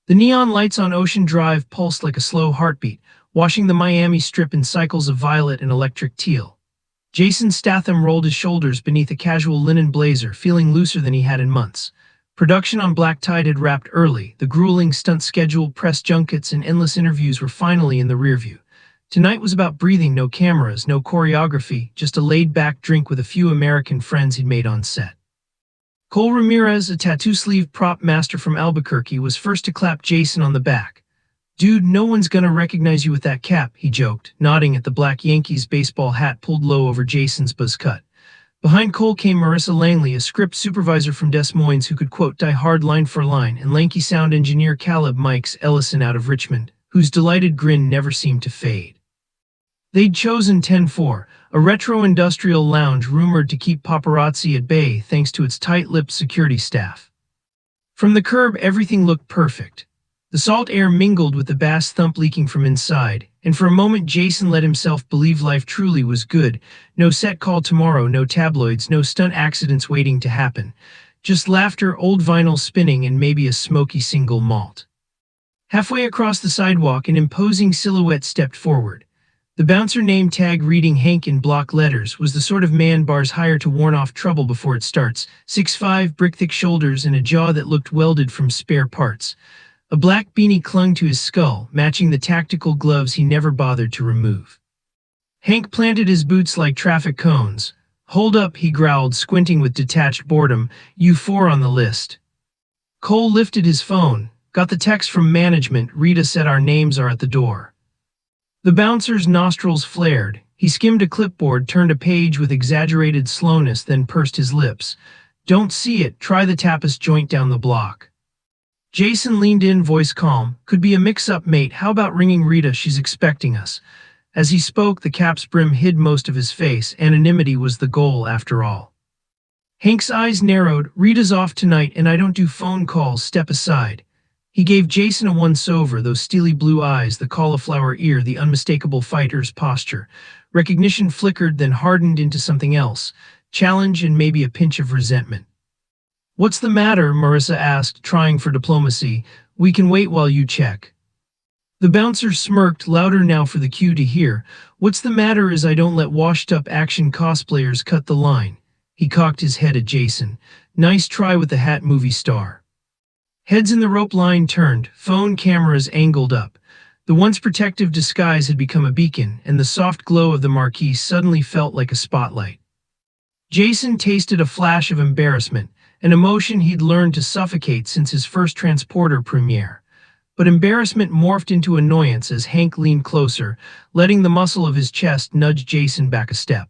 The neon lights on Ocean Drive pulsed like a slow heartbeat, washing the Miami Strip in cycles of violet and electric teal. Jason Statham rolled his shoulders beneath a casual linen blazer, feeling looser than he had in months. Production on Black Tide had wrapped early. The grueling stunt schedule, press junkets, and endless interviews were finally in the rearview. Tonight was about breathing, no cameras, no choreography, just a laid-back drink with a few American friends he'd made on set. Cole Ramirez, a tattoo-sleeve prop master from Albuquerque, was first to clap Jason on the back. "Dude, no one's gonna recognize you with that cap," he joked, nodding at the black Yankees baseball hat pulled low over Jason's buzz cut. Behind Cole came Marissa Langley, a script supervisor from Des Moines who could quote Die Hard line for line, and lanky sound engineer Caleb Mikes Ellison out of Richmond, whose delighted grin never seemed to fade. They'd chosen 10-4, a retro industrial lounge rumored to keep paparazzi at bay thanks to its tight-lipped security staff. From the curb, everything looked perfect. The salt air mingled with the bass thump leaking from inside, and for a moment Jason let himself believe life truly was good. No set call tomorrow, no tabloids, no stunt accidents waiting to happen. Just laughter, old vinyl spinning, and maybe a smoky single malt. Halfway across the sidewalk, an imposing silhouette stepped forward. The bouncer, name tag reading Hank in block letters, was the sort of man bars hire to warn off trouble before it starts. 6'5", brick-thick shoulders, and a jaw that looked welded from spare parts. A black beanie clung to his skull, matching the tactical gloves he never bothered to remove. Hank planted his boots like traffic cones. "Hold up," he growled, squinting with detached boredom. "You four on the list." Cole lifted his phone. "Got the text from management. Rita said our names are at the door." The bouncer's nostrils flared. He skimmed a clipboard, turned a page with exaggerated slowness, then pursed his lips. "Don't see it. Try the tapas joint down the block." Jason leaned in, voice calm. "Could be a mix-up, mate. How about ringing Rita? She's expecting us." As he spoke, the cap's brim hid most of his face. Anonymity was the goal, after all. Hank's eyes narrowed. "Rita's off tonight, and I don't do phone calls. Step aside." He gave Jason a once-over, those steely blue eyes, the cauliflower ear, the unmistakable fighter's posture. Recognition flickered, then hardened into something else. Challenge and maybe a pinch of resentment. "What's the matter?" Marissa asked, trying for diplomacy. "We can wait while you check." The bouncer smirked, louder now for the cue to hear. "What's the matter is I don't let washed-up action cosplayers cut the line." He cocked his head at Jason. "Nice try with the hat, movie star." Heads in the rope line turned, phone cameras angled up. The once protective disguise had become a beacon, and the soft glow of the marquee suddenly felt like a spotlight. Jason tasted a flash of embarrassment, an emotion he'd learned to suffocate since his first transporter premiere. But embarrassment morphed into annoyance as Hank leaned closer, letting the muscle of his chest nudge Jason back a step.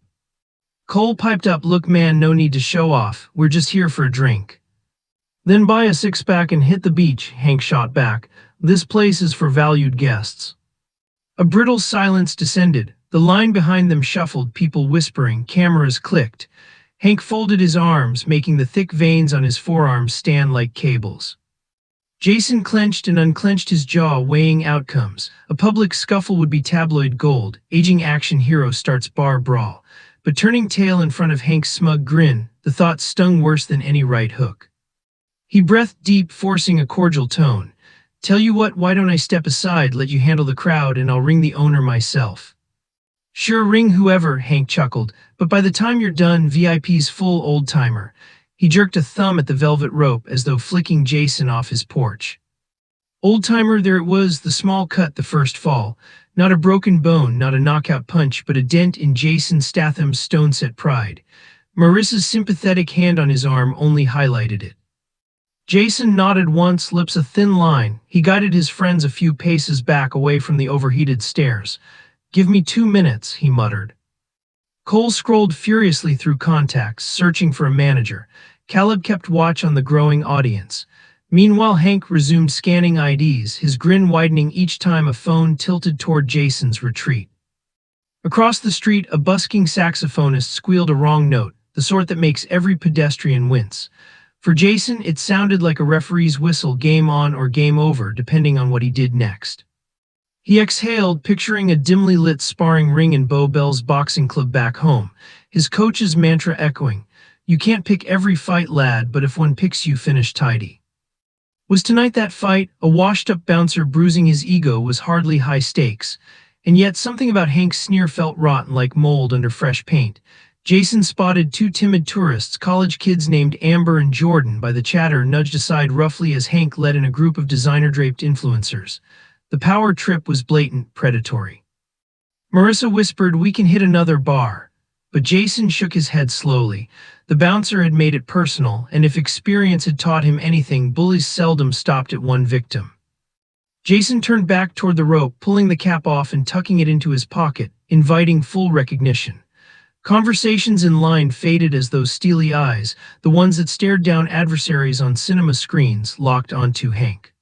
Cole piped up, "Look man, no need to show off, we're just here for a drink." "Then buy a six-pack and hit the beach," Hank shot back. "This place is for valued guests." A brittle silence descended. The line behind them shuffled, people whispering, cameras clicked. Hank folded his arms, making the thick veins on his forearms stand like cables. Jason clenched and unclenched his jaw, weighing outcomes. A public scuffle would be tabloid gold. Aging action hero starts bar brawl. But turning tail in front of Hank's smug grin, the thought stung worse than any right hook. He breathed deep, forcing a cordial tone. "Tell you what, why don't I step aside, let you handle the crowd, and I'll ring the owner myself." "Sure, ring whoever," Hank chuckled, "but by the time you're done, VIP's full, old-timer." He jerked a thumb at the velvet rope as though flicking Jason off his porch. Old-timer, there it was, the small cut, the first fall. Not a broken bone, not a knockout punch, but a dent in Jason Statham's stone-set pride. Marissa's sympathetic hand on his arm only highlighted it. Jason nodded once, lips a thin line. He guided his friends a few paces back, away from the overheated stairs. "Give me 2 minutes," he muttered. Cole scrolled furiously through contacts, searching for a manager. Caleb kept watch on the growing audience. Meanwhile, Hank resumed scanning IDs, his grin widening each time a phone tilted toward Jason's retreat. Across the street, a busking saxophonist squealed a wrong note, the sort that makes every pedestrian wince. For Jason, it sounded like a referee's whistle, game on or game over, depending on what he did next. He exhaled, picturing a dimly lit sparring ring in Bo Bell's boxing club back home, his coach's mantra echoing, "You can't pick every fight, lad, but if one picks you, finish tidy." Was tonight that fight? A washed-up bouncer bruising his ego was hardly high stakes, and yet something about Hank's sneer felt rotten like mold under fresh paint. Jason spotted two timid tourists, college kids named Amber and Jordan, by the chatter nudged aside roughly as Hank led in a group of designer-draped influencers. The power trip was blatant, predatory. Marissa whispered, "We can hit another bar." But Jason shook his head slowly. The bouncer had made it personal, and if experience had taught him anything, bullies seldom stopped at one victim. Jason turned back toward the rope, pulling the cap off and tucking it into his pocket, inviting full recognition. Conversations in line faded as those steely eyes, the ones that stared down adversaries on cinema screens, locked onto Hank.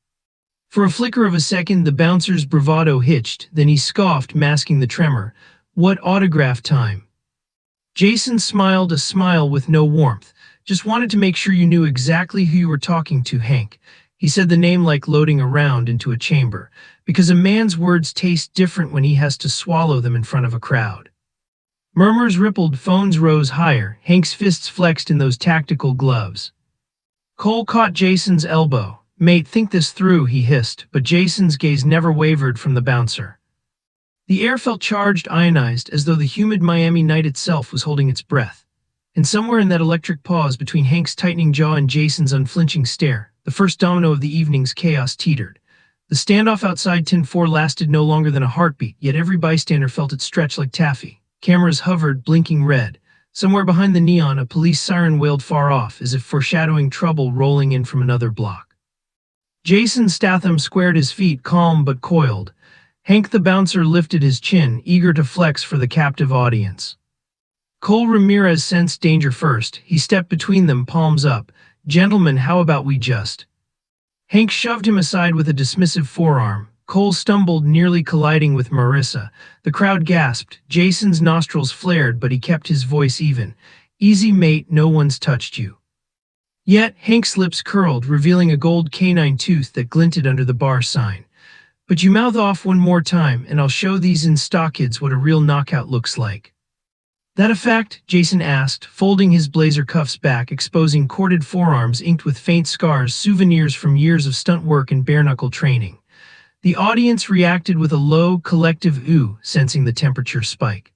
For a flicker of a second, the bouncer's bravado hitched, then he scoffed, masking the tremor. "What autograph time?" Jason smiled, a smile with no warmth. "Just wanted to make sure you knew exactly who you were talking to, Hank." He said the name like loading a round into a chamber, because a man's words taste different when he has to swallow them in front of a crowd. Murmurs rippled, phones rose higher, Hank's fists flexed in those tactical gloves. Cole caught Jason's elbow. "Mate, think this through," he hissed, but Jason's gaze never wavered from the bouncer. The air felt charged, ionized, as though the humid Miami night itself was holding its breath. And somewhere in that electric pause between Hank's tightening jaw and Jason's unflinching stare, the first domino of the evening's chaos teetered. The standoff outside Tin 4 lasted no longer than a heartbeat, yet every bystander felt it stretch like taffy. Cameras hovered, blinking red. Somewhere behind the neon, a police siren wailed far off, as if foreshadowing trouble rolling in from another block. Jason Statham squared his feet, calm but coiled. Hank the bouncer lifted his chin, eager to flex for the captive audience. Cole Ramirez sensed danger first. He stepped between them, palms up. "Gentlemen, how about we just—" Hank shoved him aside with a dismissive forearm. Cole stumbled, nearly colliding with Marissa. The crowd gasped. Jason's nostrils flared, but he kept his voice even. "Easy, mate, no one's touched you." Yet, Hank's lips curled, revealing a gold canine tooth that glinted under the bar sign. "But you mouth off one more time, and I'll show these in-stock kids what a real knockout looks like." "That a fact?" Jason asked, folding his blazer cuffs back, exposing corded forearms inked with faint scars, souvenirs from years of stunt work and bare-knuckle training. The audience reacted with a low, collective ooh, sensing the temperature spike.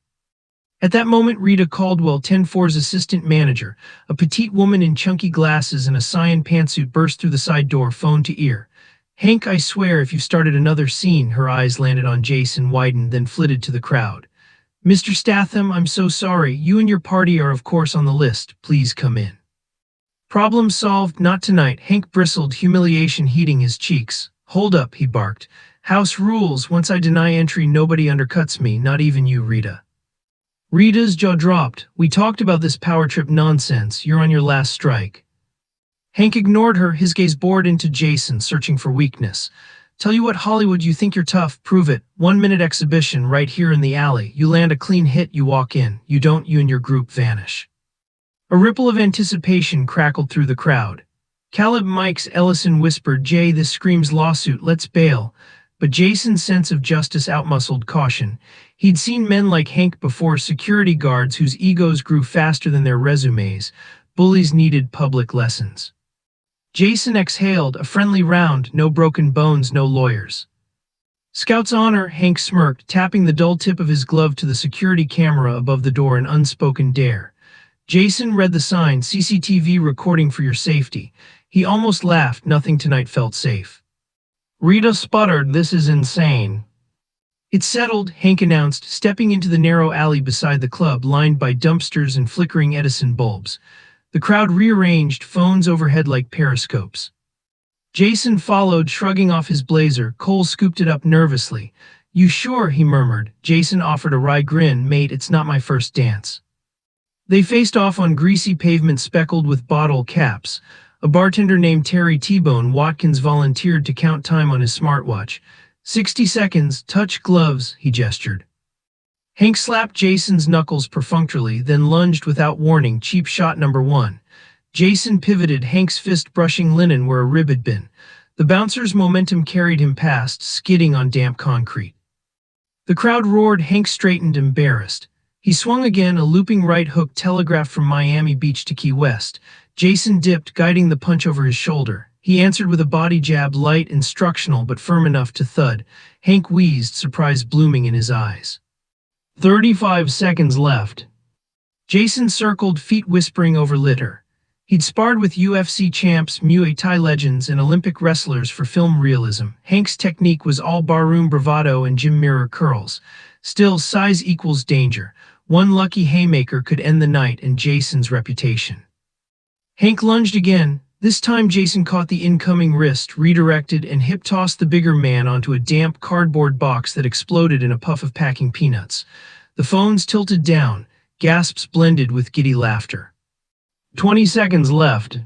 At that moment, Rita Caldwell, 10-4's assistant manager, a petite woman in chunky glasses and a cyan pantsuit, burst through the side door, phone to ear. "Hank, I swear if you started another scene." Her eyes landed on Jason, widened, then flitted to the crowd. "Mr. Statham, I'm so sorry. You and your party are of course on the list. Please come in." "Problem solved. Not tonight." Hank bristled, humiliation heating his cheeks. "Hold up," he barked. "House rules. Once I deny entry, nobody undercuts me, not even you, Rita." Rita's jaw dropped. "We talked about this power trip nonsense. You're on your last strike." Hank ignored her, his gaze bored into Jason, searching for weakness. "Tell you what, Hollywood, you think you're tough, prove it. 1-minute exhibition right here in the alley. You land a clean hit, you walk in. You don't, you and your group vanish." A ripple of anticipation crackled through the crowd. Caleb Mikes Ellison whispered, "Jay, this screams lawsuit, let's bail." But Jason's sense of justice outmuscled caution. He'd seen men like Hank before, security guards whose egos grew faster than their resumes. Bullies needed public lessons. Jason exhaled, a friendly round, no broken bones, no lawyers. "Scout's honor," Hank smirked, tapping the dull tip of his glove to the security camera above the door, an unspoken dare. Jason read the sign, "CCTV recording for your safety." He almost laughed, nothing tonight felt safe. Rita sputtered, "This is insane." "It's settled," Hank announced, stepping into the narrow alley beside the club, lined by dumpsters and flickering Edison bulbs. The crowd rearranged, phones overhead like periscopes. Jason followed, shrugging off his blazer. Cole scooped it up nervously. "You sure?" he murmured. Jason offered a wry grin. "Mate, it's not my first dance." They faced off on greasy pavement speckled with bottle caps. A bartender named Terry T-Bone Watkins volunteered to count time on his smartwatch. 60 seconds, touch gloves," he gestured. Hank slapped Jason's knuckles perfunctorily, then lunged without warning. Cheap shot number 1. Jason pivoted, Hank's fist brushing linen where a rib had been. The bouncer's momentum carried him past, skidding on damp concrete. The crowd roared. Hank straightened, embarrassed. He swung again, a looping right hook telegraphed from Miami Beach to Key West. Jason dipped, guiding the punch over his shoulder. He answered with a body jab, light, instructional, but firm enough to thud. Hank wheezed, surprise blooming in his eyes. 35 seconds left. Jason circled, feet whispering over litter. He'd sparred with UFC champs, Muay Thai legends, and Olympic wrestlers for film realism. Hank's technique was all barroom bravado and gym mirror curls. Still, size equals danger. One lucky haymaker could end the night and Jason's reputation. Hank lunged again. This time Jason caught the incoming wrist, redirected, and hip-tossed the bigger man onto a damp cardboard box that exploded in a puff of packing peanuts. The phones tilted down, gasps blended with giddy laughter. 20 seconds left.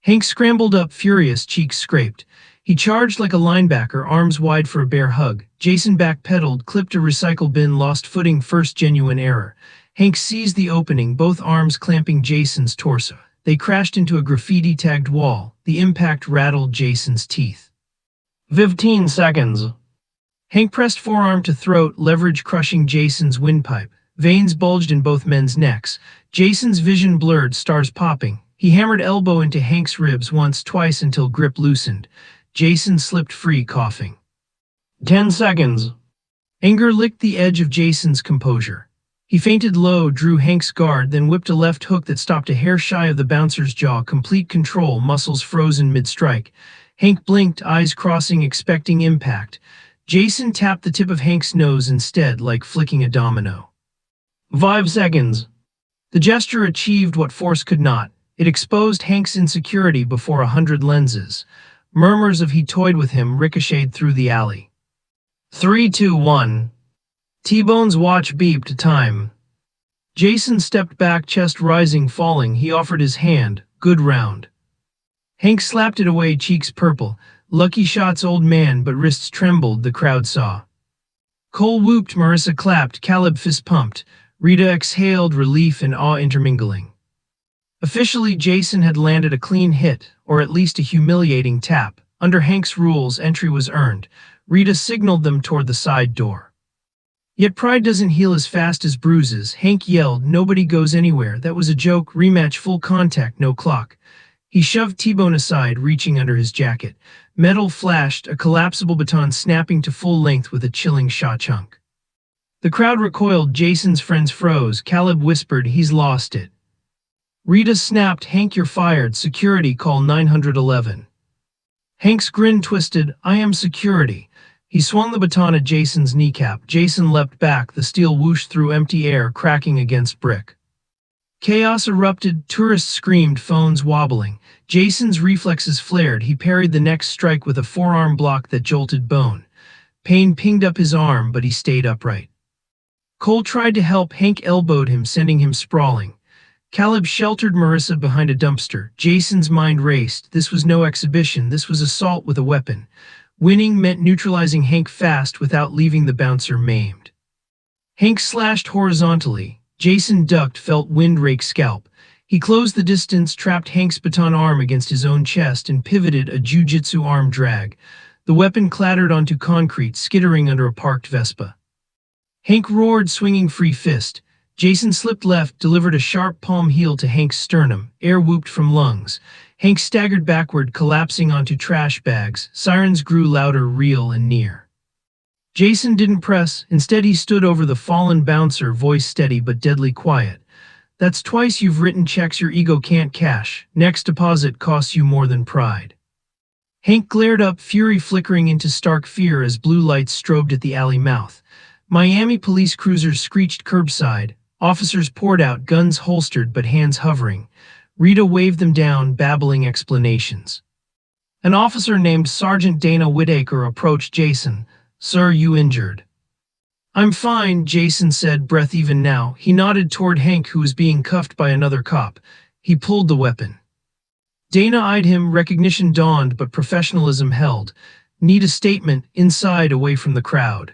Hank scrambled up, furious, cheeks scraped. He charged like a linebacker, arms wide for a bear hug. Jason backpedaled, clipped a recycle bin, lost footing, first genuine error. Hank seized the opening, both arms clamping Jason's torso. They crashed into a graffiti-tagged wall. The impact rattled Jason's teeth. 15 seconds. Hank pressed forearm to throat, leverage crushing Jason's windpipe. Veins bulged in both men's necks. Jason's vision blurred, stars popping. He hammered elbow into Hank's ribs once, twice until grip loosened. Jason slipped free, coughing. 10 seconds. Anger licked the edge of Jason's composure. He feinted low, drew Hank's guard, then whipped a left hook that stopped a hair shy of the bouncer's jaw. Complete control, muscles frozen mid-strike. Hank blinked, eyes crossing, expecting impact. Jason tapped the tip of Hank's nose instead, like flicking a domino. 5 seconds. The gesture achieved what force could not. It exposed Hank's insecurity before 100 lenses. Murmurs of he toyed with him ricocheted through the alley. 3, 2, 1. T-Bone's watch beeped. Time. Jason stepped back, chest rising, falling. He offered his hand. Good round. Hank slapped it away, cheeks purple. Lucky shots, old man, but wrists trembled, the crowd saw. Cole whooped, Marissa clapped, Caleb fist pumped. Rita exhaled, relief and awe intermingling. Officially, Jason had landed a clean hit, or at least a humiliating tap. Under Hank's rules, entry was earned. Rita signaled them toward the side door. Yet pride doesn't heal as fast as bruises. Hank yelled, nobody goes anywhere. That was a joke. Rematch, full contact, no clock. He shoved T-Bone aside, reaching under his jacket. Metal flashed, a collapsible baton snapping to full length with a chilling shot chunk. The crowd recoiled. Jason's friends froze. Caleb whispered, he's lost it. Rita snapped, Hank, you're fired. Security, call 911. Hank's grin twisted, I am security. He swung the baton at Jason's kneecap. Jason leapt back, the steel whooshed through empty air, cracking against brick. Chaos erupted, tourists screamed, phones wobbling. Jason's reflexes flared. He parried the next strike with a forearm block that jolted bone. Pain pinged up his arm, but he stayed upright. Cole tried to help. Hank elbowed him, sending him sprawling. Caleb sheltered Marissa behind a dumpster. Jason's mind raced. This was no exhibition. This was assault with a weapon. Winning meant neutralizing Hank fast without leaving the bouncer maimed. Hank slashed horizontally. Jason ducked, felt wind rake scalp. He closed the distance, trapped Hank's baton arm against his own chest, and pivoted, a jiu-jitsu arm drag. The weapon clattered onto concrete, skittering under a parked Vespa. Hank roared, swinging free fist. Jason slipped left, delivered a sharp palm heel to Hank's sternum. Air whooped from lungs. Hank staggered backward, collapsing onto trash bags. Sirens grew louder, real and near. Jason didn't press. Instead, he stood over the fallen bouncer, voice steady but deadly quiet. That's twice you've written checks your ego can't cash. Next deposit costs you more than pride. Hank glared up, fury flickering into stark fear as blue lights strobed at the alley mouth. Miami police cruisers screeched curbside. Officers poured out, guns holstered but hands hovering. Rita waved them down, babbling explanations. An officer named Sergeant Dana Whitaker approached Jason. Sir, you injured? I'm fine, Jason said, breath even now. He nodded toward Hank, who was being cuffed by another cop. He pulled the weapon. Dana eyed him, recognition dawned, but professionalism held. Need a statement, inside, away from the crowd.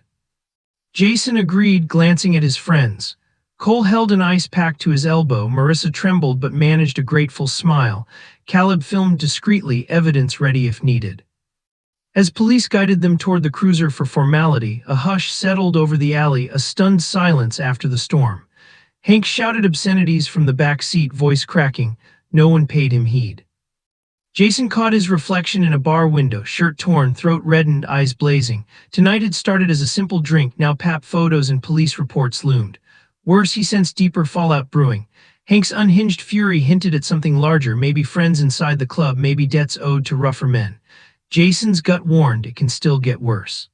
Jason agreed, glancing at his friends. Cole held an ice pack to his elbow. Marissa trembled but managed a grateful smile. Caleb filmed discreetly, evidence ready if needed. As police guided them toward the cruiser for formality, a hush settled over the alley, a stunned silence after the storm. Hank shouted obscenities from the back seat, voice cracking. No one paid him heed. Jason caught his reflection in a bar window, shirt torn, throat reddened, eyes blazing. Tonight had started as a simple drink, now pap photos and police reports loomed. Worse, he sensed deeper fallout brewing. Hank's unhinged fury hinted at something larger, maybe friends inside the club, maybe debts owed to rougher men. Jason's gut warned it can still get worse.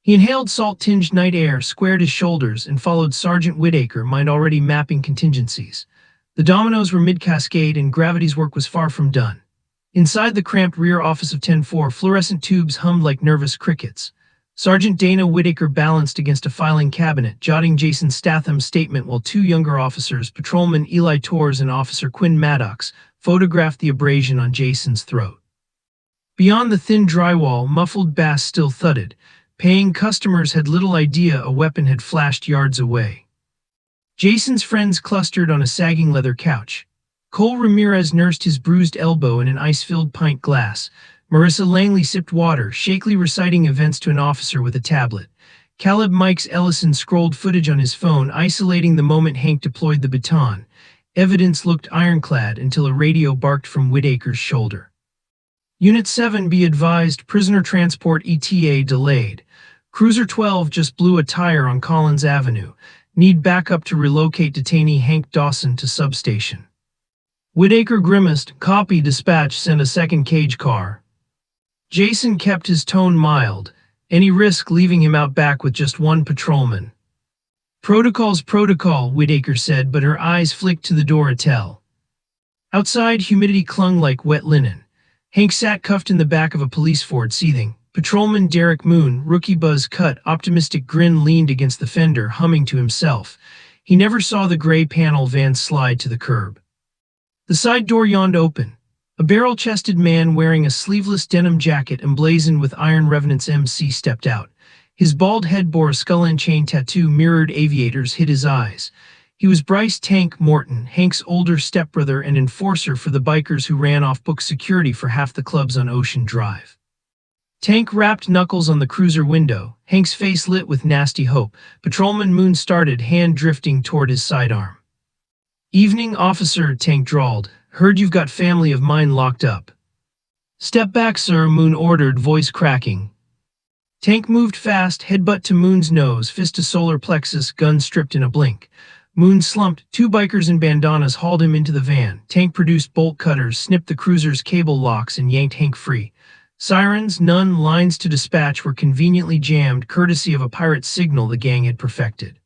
He inhaled salt-tinged night air, squared his shoulders, and followed Sergeant Whitaker, mind already mapping contingencies. The dominoes were mid-cascade, and gravity's work was far from done. Inside the cramped rear office of 10-4, fluorescent tubes hummed like nervous crickets. Sergeant Dana Whitaker balanced against a filing cabinet, jotting Jason Statham's statement while two younger officers, Patrolman Eli Torres and Officer Quinn Maddox, photographed the abrasion on Jason's throat. Beyond the thin drywall, muffled bass still thudded. Paying customers had little idea a weapon had flashed yards away. Jason's friends clustered on a sagging leather couch. Cole Ramirez nursed his bruised elbow in an ice-filled pint glass. Marissa Langley sipped water, shakily reciting events to an officer with a tablet. Caleb Mikes Ellison scrolled footage on his phone, isolating the moment Hank deployed the baton. Evidence looked ironclad until a radio barked from Whitaker's shoulder. Unit 7, be advised, prisoner transport ETA delayed. Cruiser 12 just blew a tire on Collins Avenue. Need backup to relocate detainee Hank Dawson to substation. Whitaker grimaced. Copy, dispatch, send a second cage car. Jason kept his tone mild. Any risk leaving him out back with just one patrolman? Protocol's protocol, Whitaker said, but her eyes flicked to the door to tell. Outside, humidity clung like wet linen. Hank sat cuffed in the back of a police Ford, seething. Patrolman Derek Moon, rookie buzz cut, optimistic grin, leaned against the fender, humming to himself. He never saw the gray panel van slide to the curb. The side door yawned open. A barrel-chested man wearing a sleeveless denim jacket emblazoned with Iron Revenant's MC stepped out. His bald head bore a skull-and-chain tattoo, mirrored aviators hid his eyes. He was Bryce "Tank" Morton, Hank's older stepbrother and enforcer for the bikers who ran off-book security for half the clubs on Ocean Drive. Tank rapped knuckles on the cruiser window, Hank's face lit with nasty hope. Patrolman Moon started, hand drifting toward his sidearm. Evening, officer, Tank drawled. Heard you've got family of mine locked up. Step back, sir, Moon ordered, voice cracking. Tank moved fast, headbutt to Moon's nose, fist to solar plexus, gun stripped in a blink. Moon slumped. Two bikers in bandanas hauled him into the van. Tank produced bolt cutters, snipped the cruiser's cable locks, and yanked Hank free. Sirens, none, lines to dispatch were conveniently jammed, courtesy of a pirate signal the gang had perfected.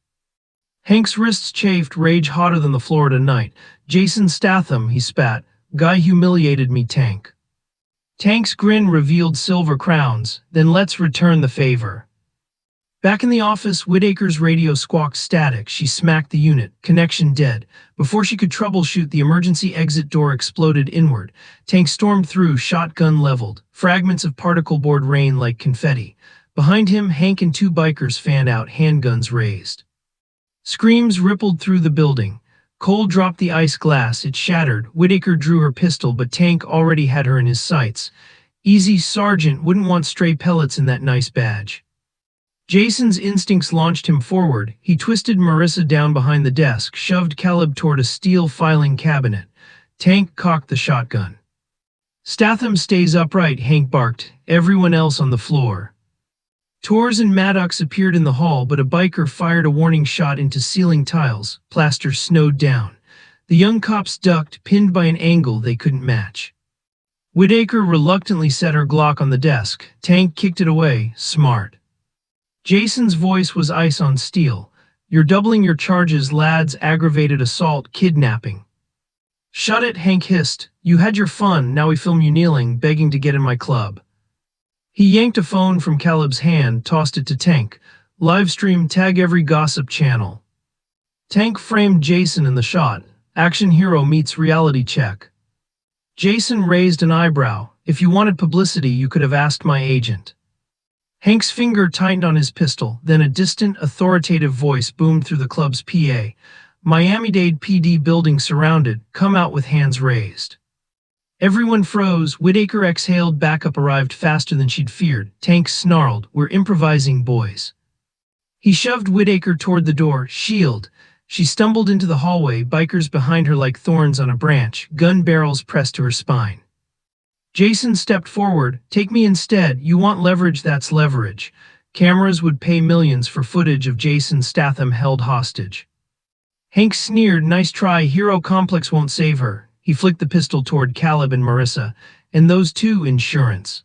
Hank's wrists chafed, rage hotter than the Florida night. Jason Statham, he spat. Guy humiliated me, Tank. Tank's grin revealed silver crowns. Then let's return the favor. Back in the office, Whitaker's radio squawked static. She smacked the unit. Connection dead. Before she could troubleshoot, the emergency exit door exploded inward. Tank stormed through, shotgun leveled. Fragments of particle board rained like confetti. Behind him, Hank and two bikers fanned out, handguns raised. Screams rippled through the building. Cole dropped the ice glass. It shattered. Whitaker drew her pistol, but Tank already had her in his sights. Easy, Sergeant, wouldn't want stray pellets in that nice badge. Jason's instincts launched him forward. He twisted Marissa down behind the desk, shoved Caleb toward a steel filing cabinet. Tank cocked the shotgun. Statham stays upright, Hank barked. Everyone else on the floor. Torres and Maddox appeared in the hall, but a biker fired a warning shot into ceiling tiles. Plaster snowed down. The young cops ducked, pinned by an angle they couldn't match. Whitaker reluctantly set her Glock on the desk. Tank kicked it away. Smart. Jason's voice was ice on steel. You're doubling your charges, lads. Aggravated assault, kidnapping. Shut it, Hank hissed. You had your fun, now we film you kneeling, begging to get in my club. He yanked a phone from Caleb's hand, tossed it to Tank. Livestream, tag every gossip channel. Tank framed Jason in the shot. Action hero meets reality check. Jason raised an eyebrow. If you wanted publicity, you could have asked my agent. Hank's finger tightened on his pistol, then a distant, authoritative voice boomed through the club's PA. Miami-Dade PD building surrounded, come out with hands raised. Everyone froze. Whitaker exhaled. Backup arrived faster than she'd feared. Tank snarled, we're improvising, boys. He shoved Whitaker toward the door. Shield. She stumbled into the hallway, bikers behind her like thorns on a branch, gun barrels pressed to her spine. Jason stepped forward. Take me instead. You want leverage, that's leverage. Cameras would pay millions for footage of Jason Statham held hostage. Hank sneered, nice try, hero complex won't save her. He flicked the pistol toward Caleb and Marissa, and those two insurance.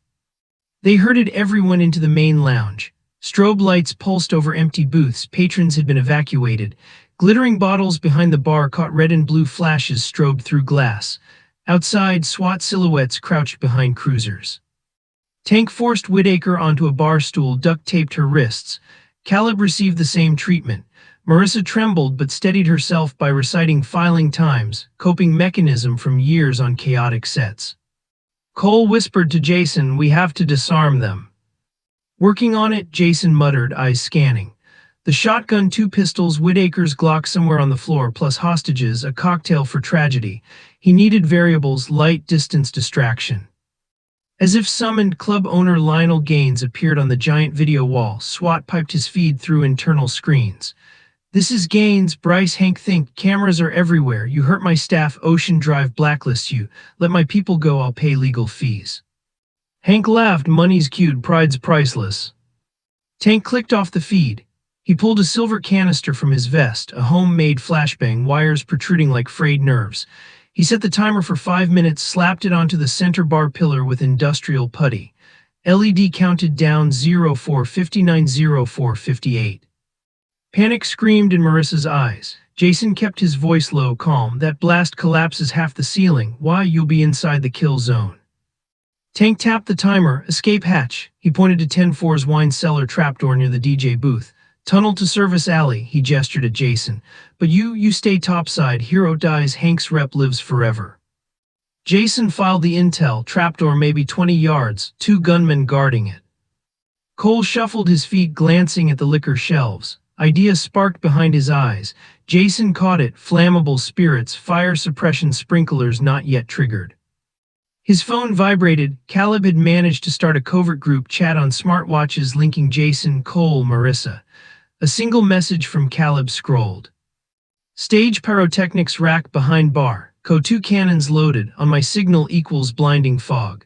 They herded everyone into the main lounge. Strobe lights pulsed over empty booths, patrons had been evacuated. Glittering bottles behind the bar caught red and blue flashes strobed through glass. Outside, SWAT silhouettes crouched behind cruisers. Tank forced Whitaker onto a bar stool, duct-taped her wrists. Caleb received the same treatment. Marissa trembled but steadied herself by reciting filing times, coping mechanism from years on chaotic sets. Cole whispered to Jason, we have to disarm them. Working on it, Jason muttered, eyes scanning. The shotgun, 2 pistols, Whitaker's Glock somewhere on the floor, plus hostages, a cocktail for tragedy. He needed variables, light, distance, distraction. As if summoned, club owner Lionel Gaines appeared on the giant video wall. SWAT piped his feed through internal screens. This is Gaines, Bryce, Hank, think, cameras are everywhere. You hurt my staff, Ocean Drive blacklists you. Let my people go, I'll pay legal fees. Hank laughed, money's cute, pride's priceless. Tank clicked off the feed. He pulled a silver canister from his vest, a homemade flashbang, wires protruding like frayed nerves. He set the timer for 5 minutes, slapped it onto the center bar pillar with industrial putty. LED counted down 04:59, 04:58. Panic screamed in Marissa's eyes. Jason kept his voice low, calm. That blast collapses half the ceiling. Why, you'll be inside the kill zone. Tank tapped the timer. Escape hatch. He pointed to 10-4's wine cellar trapdoor near the DJ booth. Tunnel to service alley, he gestured at Jason. But you stay topside. Hero dies, Hank's rep lives forever. Jason filed the intel. Trapdoor maybe 20 yards, 2 gunmen guarding it. Cole shuffled his feet, glancing at the liquor shelves. Idea sparked behind his eyes. Jason caught it. Flammable spirits, fire suppression sprinklers not yet triggered. His phone vibrated. Caleb had managed to start a covert group chat on smartwatches linking Jason, Cole, Marissa. A single message from Caleb scrolled. Stage pyrotechnics rack behind bar. Co-2 cannons loaded. On my signal equals blinding fog.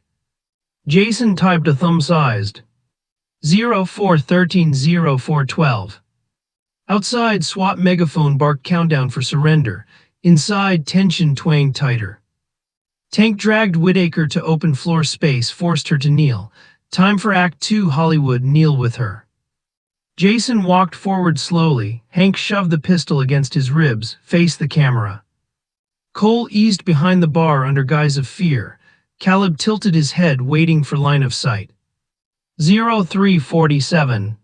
Jason typed a thumb-sized 0413 0412. Outside, SWAT megaphone barked countdown for surrender. Inside, tension twanged tighter. Tank dragged Whitaker to open floor space, forced her to kneel. Time for Act 2, Hollywood, kneel with her. Jason walked forward slowly. Hank shoved the pistol against his ribs, faced the camera. Cole eased behind the bar under guise of fear. Caleb tilted his head, waiting for line of sight. 0347.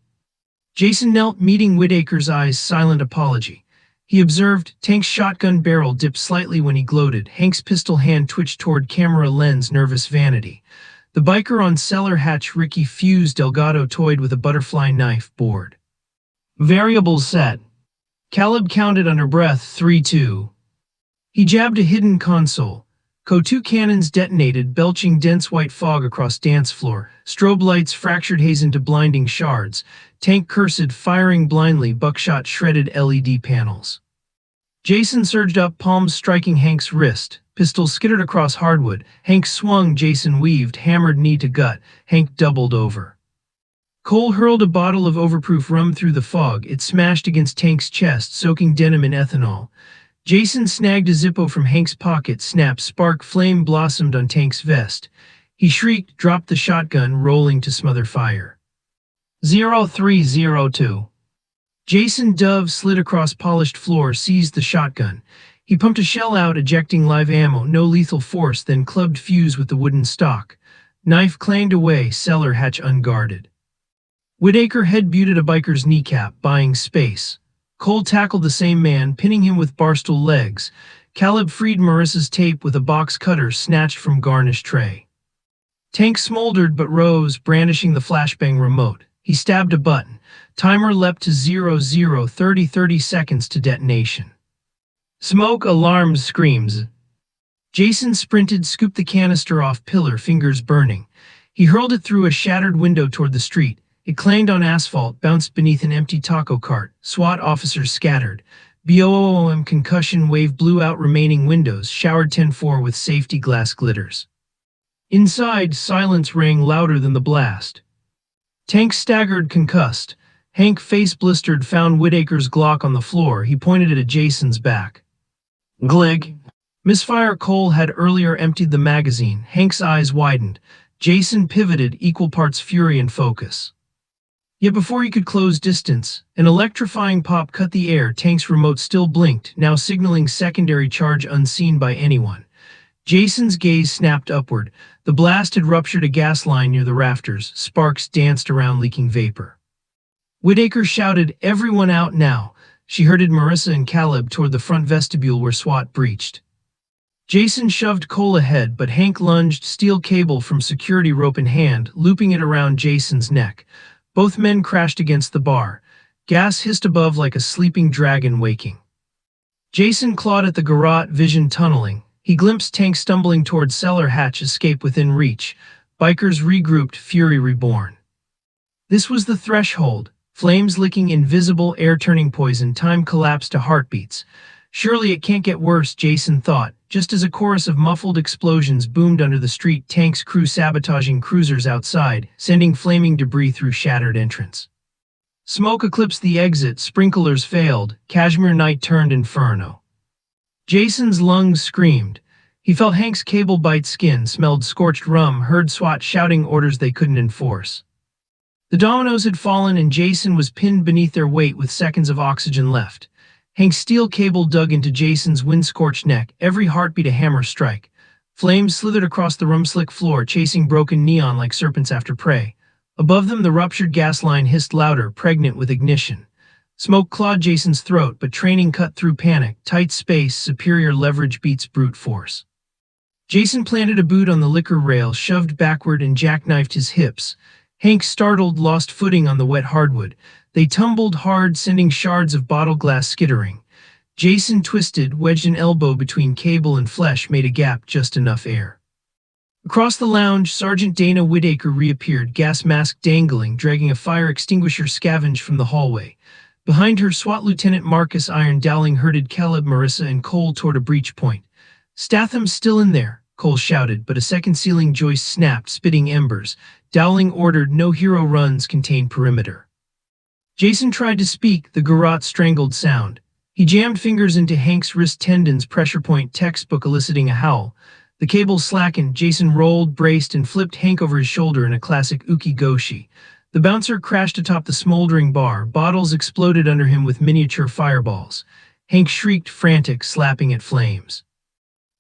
Jason knelt, meeting Whitaker's eyes, silent apology. He observed. Tank's shotgun barrel dipped slightly when he gloated. Hank's pistol hand twitched toward camera lens, nervous vanity. The biker on cellar hatch, Ricky Fuse Delgado, toyed with a butterfly knife board. Variables set. Caleb counted under breath, 3-2. He jabbed a hidden console. Co-2 cannons detonated, belching dense white fog across dance floor. Strobe lights fractured haze into blinding shards. Tank cursed, firing blindly, buckshot shredded LED panels. Jason surged up, palms striking Hank's wrist. Pistol skittered across hardwood. Hank swung, Jason weaved, hammered knee to gut. Hank doubled over. Cole hurled a bottle of overproof rum through the fog. It smashed against Tank's chest, soaking denim in ethanol. Jason snagged a Zippo from Hank's pocket. Snap, spark, flame blossomed on Tank's vest. He shrieked, dropped the shotgun, rolling to smother fire. 0302. Jason Dove slid across polished floor, seized the shotgun. He pumped a shell out, ejecting live ammo, no lethal force, then clubbed Fuse with the wooden stock. Knife clanged away, cellar hatch unguarded. Whitaker head-butted a biker's kneecap, buying space. Cole tackled the same man, pinning him with barstool legs. Caleb freed Marissa's tape with a box cutter snatched from garnish tray. Tank smoldered but rose, brandishing the flashbang remote. He stabbed a button. Timer leapt to 30 seconds to detonation. Smoke, alarms, screams. Jason sprinted, scooped the canister off pillar, fingers burning. He hurled it through a shattered window toward the street. It clanged on asphalt, bounced beneath an empty taco cart. SWAT officers scattered. BOOM concussion wave blew out remaining windows, showered 10-4 with safety glass glitters. Inside, silence rang louder than the blast. Tank staggered, concussed. Hank, face blistered, found Whitaker's Glock on the floor. He pointed it at Jason's back. Glig. Misfire. Cole had earlier emptied the magazine. Hank's eyes widened. Jason pivoted, equal parts fury and focus. Yet before he could close distance, an electrifying pop cut the air. Tank's remote still blinked, now signaling secondary charge unseen by anyone. Jason's gaze snapped upward. The blast had ruptured a gas line near the rafters. Sparks danced around leaking vapor. Whitaker shouted, "Everyone out now!" She herded Marissa and Caleb toward the front vestibule where SWAT breached. Jason shoved Cole ahead, but Hank lunged, steel cable from security rope in hand, looping it around Jason's neck. Both men crashed against the bar. Gas hissed above like a sleeping dragon waking. Jason clawed at the garrote, vision tunneling. He glimpsed Tank stumbling toward cellar hatch, escape within reach. Bikers regrouped, fury reborn. This was the threshold. Flames licking invisible, air turning poison. Time collapsed to heartbeats. Surely it can't get worse, Jason thought, just as a chorus of muffled explosions boomed under the street. Tank's crew sabotaging cruisers outside, sending flaming debris through shattered entrance. Smoke eclipsed the exit, sprinklers failed, Kashmir night turned inferno. Jason's lungs screamed. He felt Hank's cable-bite skin, smelled scorched rum, heard SWAT shouting orders they couldn't enforce. The dominoes had fallen and Jason was pinned beneath their weight with seconds of oxygen left. Hank's steel cable dug into Jason's wind-scorched neck, every heartbeat a hammer strike. Flames slithered across the room-slick floor, chasing broken neon like serpents after prey. Above them, the ruptured gas line hissed louder, pregnant with ignition. Smoke clawed Jason's throat, but training cut through panic. Tight space, superior leverage beats brute force. Jason planted a boot on the liquor rail, shoved backward and jackknifed his hips. Hank, startled, lost footing on the wet hardwood. They tumbled hard, sending shards of bottle glass skittering. Jason twisted, wedged an elbow between cable and flesh, made a gap, just enough air. Across the lounge, Sergeant Dana Whitaker reappeared, gas mask dangling, dragging a fire extinguisher scavenged from the hallway. Behind her, SWAT Lieutenant Marcus Iron Dowling herded Caleb, Marissa, and Cole toward a breach point. "Statham's still in there," Cole shouted, but a second ceiling joist snapped, spitting embers. Dowling ordered, "No hero runs, contain perimeter." Jason tried to speak, the garrote strangled sound. He jammed fingers into Hank's wrist tendons, pressure point textbook eliciting a howl. The cable slackened. Jason rolled, braced, and flipped Hank over his shoulder in a classic uki-goshi. The bouncer crashed atop the smoldering bar. Bottles exploded under him with miniature fireballs. Hank shrieked, frantic, slapping at flames.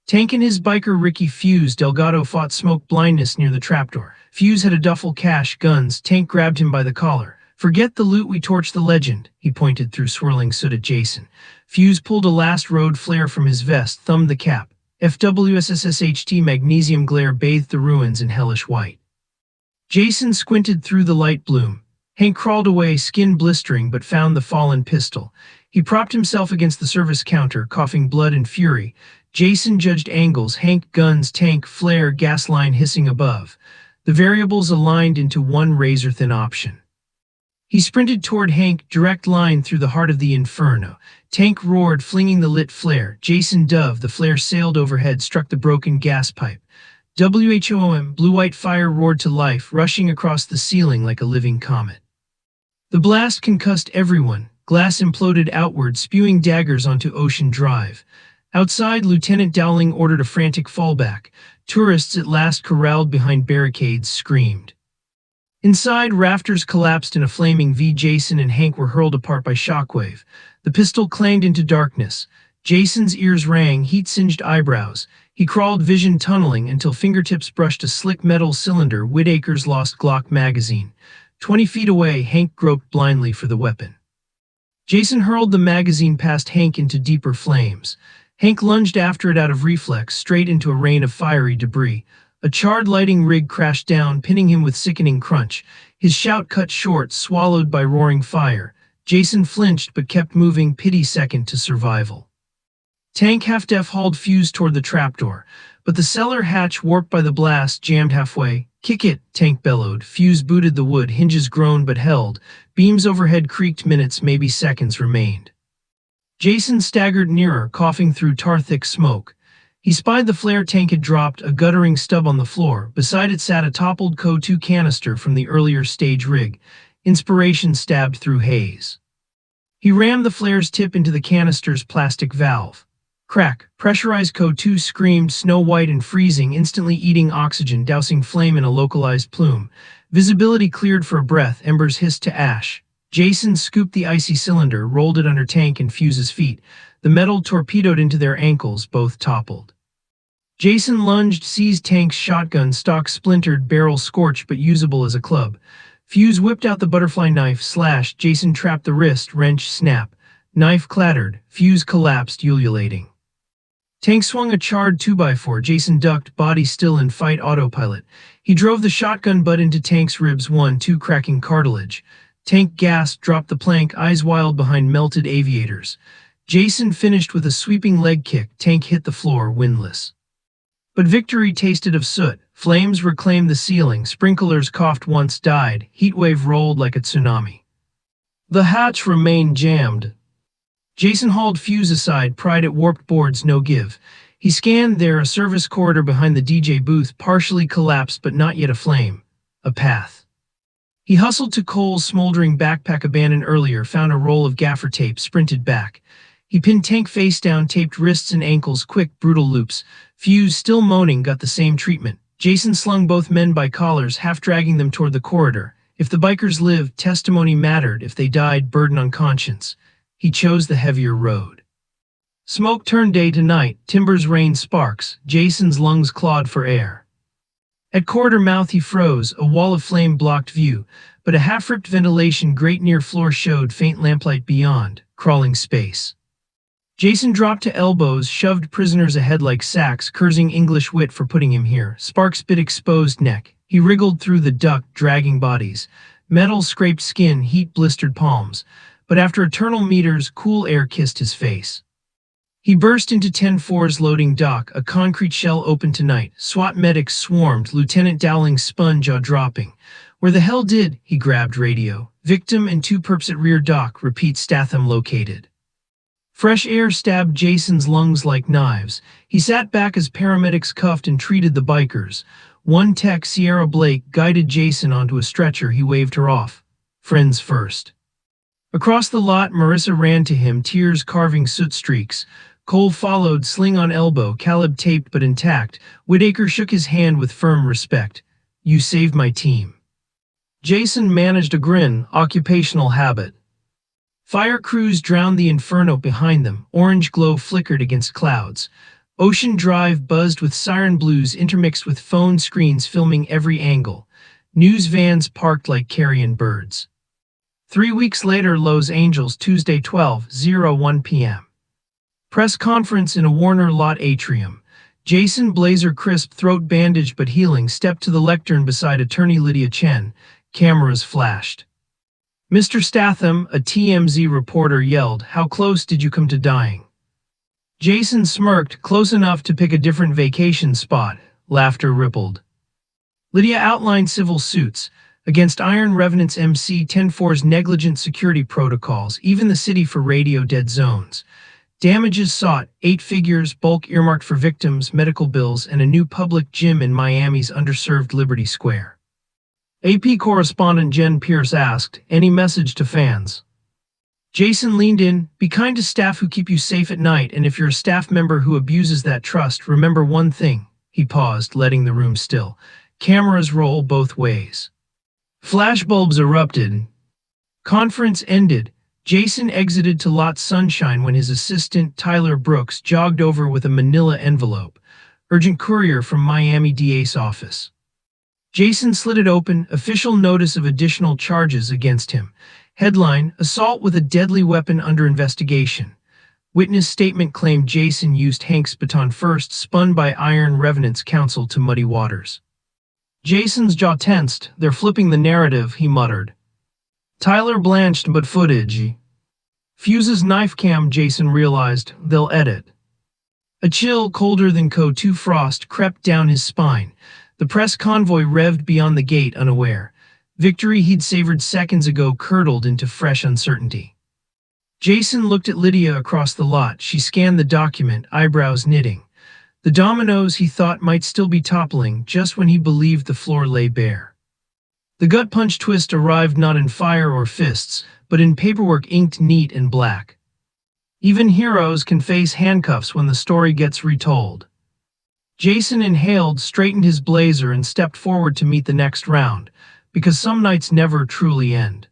Tank and his biker Ricky Fuse Delgado fought smoke blindness near the trapdoor. Fuse had a duffel, cash, guns. Tank grabbed him by the collar. "Forget the loot, we torched the legend," he pointed through swirling soot at Jason. Fuse pulled a last road flare from his vest, thumbed the cap. FWSSSHT magnesium glare bathed the ruins in hellish white. Jason squinted through the light bloom. Hank crawled away, skin blistering, but found the fallen pistol. He propped himself against the service counter, coughing blood and fury. Jason judged angles, Hank guns, Tank, flare, gas line hissing above. The variables aligned into one razor-thin option. He sprinted toward Hank, direct line through the heart of the inferno. Tank roared, flinging the lit flare. Jason dove, the flare sailed overhead, struck the broken gas pipe. WHOM, blue-white fire roared to life, rushing across the ceiling like a living comet. The blast concussed everyone. Glass imploded outward, spewing daggers onto Ocean Drive. Outside, Lieutenant Dowling ordered a frantic fallback. Tourists, at last corralled behind barricades, screamed. Inside, rafters collapsed in a flaming V. Jason and Hank were hurled apart by shockwave. The pistol clanged into darkness. Jason's ears rang, heat-singed eyebrows. He crawled, vision tunneling, until fingertips brushed a slick metal cylinder. Whitaker's lost Glock magazine. 20 feet away, Hank groped blindly for the weapon. Jason hurled the magazine past Hank into deeper flames. Hank lunged after it out of reflex, straight into a rain of fiery debris. A charred lighting rig crashed down, pinning him with sickening crunch. His shout cut short, swallowed by roaring fire. Jason flinched but kept moving, pity second to survival. Tank, half-deaf, hauled Fuse toward the trapdoor, but the cellar hatch, warped by the blast, jammed halfway. "Kick it," Tank bellowed. Fuse booted the wood, hinges groaned but held. Beams overhead creaked, minutes, maybe seconds remained. Jason staggered nearer, coughing through tar-thick smoke. He spied the flare tank had dropped a guttering stub on the floor. Beside it sat a toppled CO2 canister from the earlier stage rig. Inspiration stabbed through haze. He rammed the flare's tip into the canister's plastic valve. Crack. Pressurized CO2 screamed, snow white and freezing, instantly eating oxygen, dousing flame in a localized plume. Visibility cleared for a breath, embers hissed to ash. Jason scooped the icy cylinder, rolled it under tank and Fuse's feet. The metal torpedoed into their ankles, both toppled. Jason lunged, seized Tank's shotgun, stock splintered, barrel scorched but usable as a club. Fuse whipped out the butterfly knife, slashed. Jason trapped the wrist, wrench, snap. Knife clattered. Fuse collapsed, ululating. Tank swung a charred 2x4. Jason ducked, body still in fight autopilot. He drove the shotgun butt into Tank's ribs, 1-2, cracking cartilage. Tank gasped, dropped the plank, eyes wild behind melted aviators. Jason finished with a sweeping leg kick. Tank hit the floor, windless. But victory tasted of soot. Flames reclaimed the ceiling. Sprinklers coughed, once died. Heatwave rolled like a tsunami. The hatch remained jammed. Jason hauled Fuse aside, pried at warped boards, no give. He scanned there, a service corridor behind the DJ booth, partially collapsed but not yet aflame. A path. He hustled to Cole's smoldering backpack, abandoned earlier, found a roll of gaffer tape, sprinted back. He pinned Tank face down, taped wrists and ankles, quick, brutal loops. Fuse, still moaning, got the same treatment. Jason slung both men by collars, half dragging them toward the corridor. If the bikers lived, testimony mattered. If they died, burden on conscience. He chose the heavier road. Smoke turned day to night, timbers rained sparks. Jason's lungs clawed for air. At corridor mouth he froze, a wall of flame blocked view, but a half-ripped ventilation grate near floor showed faint lamplight beyond, crawling space. Jason dropped to elbows, shoved prisoners ahead like sacks, cursing English wit for putting him here. Sparks bit exposed neck. He wriggled through the duct, dragging bodies. Metal scraped skin, heat blistered palms. But after eternal meters, cool air kissed his face. He burst into 10-4's loading dock, a concrete shell open tonight. SWAT medics swarmed, Lieutenant Dowling spun, jaw dropping. Where the hell did? He grabbed radio. Victim and 2 perps at rear dock, repeat Statham located. Fresh air stabbed Jason's lungs like knives. He sat back as paramedics cuffed and treated the bikers. One tech, Sierra Blake, guided Jason onto a stretcher. He waved her off. Friends first. Across the lot, Marissa ran to him, tears carving soot streaks. Cole followed, sling on elbow, Caleb taped but intact. Whitaker shook his hand with firm respect. You saved my team. Jason managed a grin, occupational habit. Fire crews drowned the inferno behind them. Orange glow flickered against clouds. Ocean Drive buzzed with siren blues intermixed with phone screens filming every angle. News vans parked like carrion birds. 3 weeks later, Los Angeles, Tuesday, 12:01 p.m. Press conference in a Warner lot atrium. Jason, blazer crisp, throat bandaged but healing, stepped to the lectern beside attorney Lydia Chen. Cameras flashed. Mr. Statham, a TMZ reporter yelled, how close did you come to dying? Jason smirked, close enough to pick a different vacation spot. Laughter rippled. Lydia outlined civil suits against Iron Revenant's MC-10-4's negligent security protocols, even the city for radio dead zones. Damages sought, 8 figures, bulk earmarked for victims, medical bills, and a new public gym in Miami's underserved Liberty Square. AP correspondent Jen Pierce asked, any message to fans? Jason leaned in, be kind to staff who keep you safe at night, and if you're a staff member who abuses that trust, remember one thing. He paused, letting the room still. Cameras roll both ways. Flashbulbs erupted. Conference ended. Jason exited to lot Sunshine when his assistant, Tyler Brooks, jogged over with a manila envelope. Urgent courier from Miami DA's office. Jason slid it open, official notice of additional charges against him. Headline, assault with a deadly weapon under investigation. Witness statement claimed Jason used Hank's baton first, spun by Iron Revenant's counsel to muddy waters. Jason's jaw tensed, they're flipping the narrative, he muttered. Tyler blanched, but footage. Fuse's knife cam, Jason realized, they'll edit. A chill, colder than CO2 frost, crept down his spine. The press convoy revved beyond the gate, unaware. Victory he'd savored seconds ago curdled into fresh uncertainty. Jason looked at Lydia across the lot. She scanned the document, eyebrows knitting. The dominoes he thought might still be toppling just when he believed the floor lay bare. The gut punch twist arrived not in fire or fists, but in paperwork inked neat and black. Even heroes can face handcuffs when the story gets retold. Jason inhaled, straightened his blazer, and stepped forward to meet the next round, because some nights never truly end.